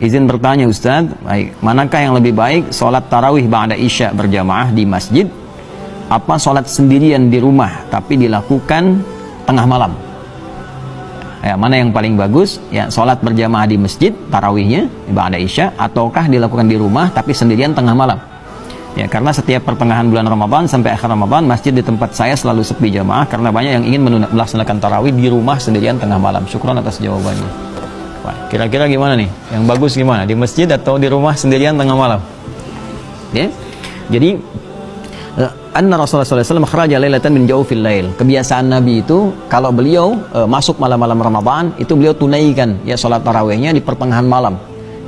Izin bertanya Ustaz, baik, manakah yang lebih baik, sholat tarawih ba'da isya berjamaah di masjid, apa sholat sendirian di rumah tapi dilakukan tengah malam? Ya, mana yang paling bagus? Ya, sholat berjamaah di masjid tarawihnya ba'da isya, ataukah dilakukan di rumah tapi sendirian tengah malam? Ya, karena setiap pertengahan bulan Ramadan sampai akhir Ramadan, masjid di tempat saya selalu sepi jamaah karena banyak yang ingin melaksanakan tarawih di rumah sendirian tengah malam. Syukran atas jawabannya. Wah, kira-kira gimana nih? Yang bagus gimana? Di masjid atau di rumah sendirian tengah malam? Ya. Jadi anna Rasulullah SAW kharaja lailatan min jawfil lail. Kebiasaan Nabi itu kalau beliau masuk malam-malam Ramadan, itu beliau tunaikan ya salat tarawihnya di pertengahan malam.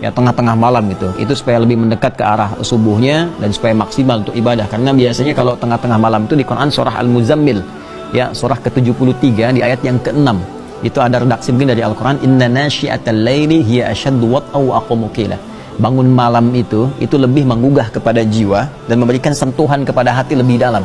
Ya, tengah-tengah malam gitu. Itu supaya lebih mendekat ke arah subuhnya dan supaya maksimal untuk ibadah. Karena biasanya kalau tengah-tengah malam itu di Quran surah Al-Muzammil, ya, surah ke-73 di ayat yang ke-6. Itu ada redaksi begini dari Al-Quran, inna nasyi'atal laili hiya asyaddu wat'a wa aqwamu qila. Bangun malam itu lebih menggugah kepada jiwa dan memberikan sentuhan kepada hati lebih dalam.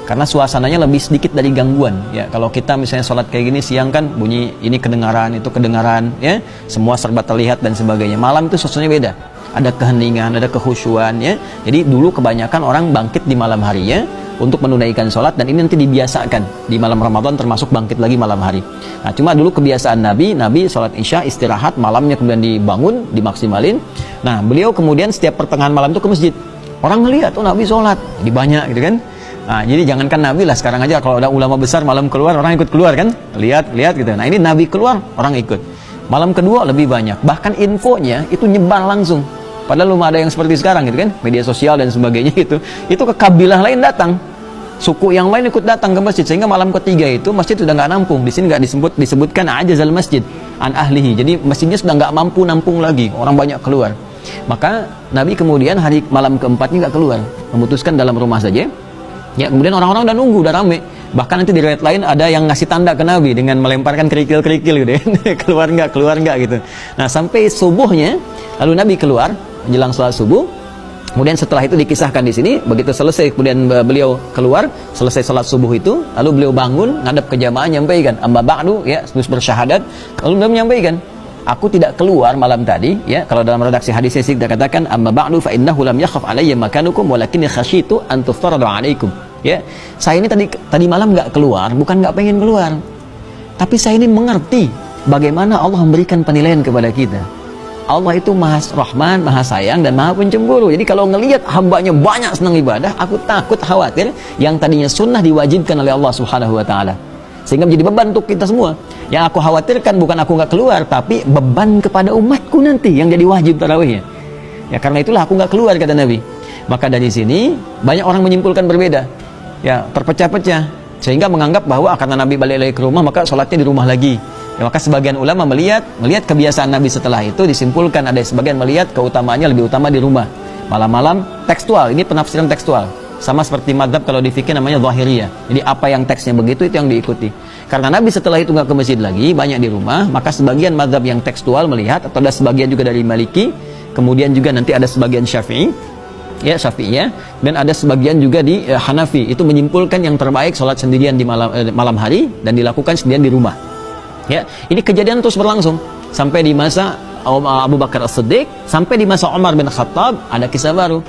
Karena suasananya lebih sedikit dari gangguan. Ya, kalau kita misalnya sholat kayak gini siang kan bunyi ini kedengaran, itu kedengaran, ya, semua serba terlihat dan sebagainya. Malam itu suasananya beda. Ada keheningan, ada kehusyuan, ya. Jadi dulu kebanyakan orang bangkit di malam harinya untuk menunaikan sholat, dan ini nanti dibiasakan di malam Ramadan termasuk bangkit lagi malam hari. Nah, cuma dulu kebiasaan Nabi sholat isya istirahat, malamnya kemudian dibangun, dimaksimalin. Nah, beliau kemudian setiap pertengahan malam itu ke masjid. Orang ngelihat, oh Nabi sholat, jadi banyak gitu kan. Nah, jadi jangankan Nabi lah, sekarang aja kalau ada ulama besar malam keluar, orang ikut keluar kan, lihat gitu. Nah, ini Nabi keluar, orang ikut. Malam kedua lebih banyak, bahkan infonya itu nyebar langsung. Padahal belum ada yang seperti sekarang gitu kan, media sosial dan sebagainya itu ke kabilah lain datang, suku yang lain ikut datang ke masjid, sehingga malam ketiga itu masjid sudah nggak nampung. Di sini nggak disebutkan ajazal masjid an ahlihi, jadi masjidnya sudah nggak mampu nampung lagi, orang banyak keluar. Maka Nabi kemudian hari malam keempatnya nggak keluar, memutuskan dalam rumah saja. Ya, kemudian orang-orang udah nunggu, udah rame. Bahkan nanti di riwayat lain ada yang ngasih tanda ke Nabi dengan melemparkan kerikil-kerikil gitu ya. keluar nggak gitu. Nah, sampai subuhnya lalu Nabi keluar menjelang sholat subuh. Kemudian setelah itu dikisahkan di sini, begitu selesai kemudian beliau keluar, selesai sholat subuh itu, lalu beliau bangun, ngadap ke jamaah, nyampaikan amma ba'du, ya, bersyahadat. Lalu beliau menyampaikan, aku tidak keluar malam tadi, ya, kalau dalam redaksi hadisnya sih kita katakan amma ba'du fa innahu lam yakhaf alayya makanukum walakinni khasyitu an tuftaradu alaikum. Ya, saya ini tadi malam nggak keluar, bukan nggak pengen keluar, tapi saya ini mengerti bagaimana Allah memberikan penilaian kepada kita. Allah itu Maha Rahman, Maha Sayang, dan Maha Pencemburu. Jadi kalau ngelihat hambanya banyak senang ibadah, aku takut khawatir yang tadinya sunnah diwajibkan oleh Allah Subhanahu wa Ta'ala, sehingga menjadi beban untuk kita semua. Yang aku khawatirkan bukan aku nggak keluar, tapi beban kepada umatku nanti yang jadi wajib tarawihnya. Ya, karena itulah aku nggak keluar, kata Nabi. Maka dari sini banyak orang menyimpulkan berbeda. Ya, terpecah-pecah, sehingga menganggap bahwa karena Nabi balik lagi ke rumah maka sholatnya di rumah lagi. Ya, maka sebagian ulama melihat kebiasaan Nabi setelah itu, disimpulkan ada sebagian melihat keutamaannya lebih utama di rumah. Malam-malam tekstual, ini penafsiran tekstual. Sama seperti madhab kalau di fikih namanya zahiriyah. Jadi apa yang teksnya begitu itu yang diikuti. Karena Nabi setelah itu nggak ke masjid lagi, banyak di rumah, maka sebagian madhab yang tekstual melihat, atau ada sebagian juga dari Maliki, kemudian juga nanti ada sebagian Syafi'i, ya, Syafi'iyah, dan ada sebagian juga di Hanafi, itu menyimpulkan yang terbaik sholat sendirian di malam hari dan dilakukan sendirian di rumah. Ya, ini kejadian terus berlangsung sampai di masa Abu Bakar As-Siddiq, sampai di masa Umar bin Khattab ada kisah baru.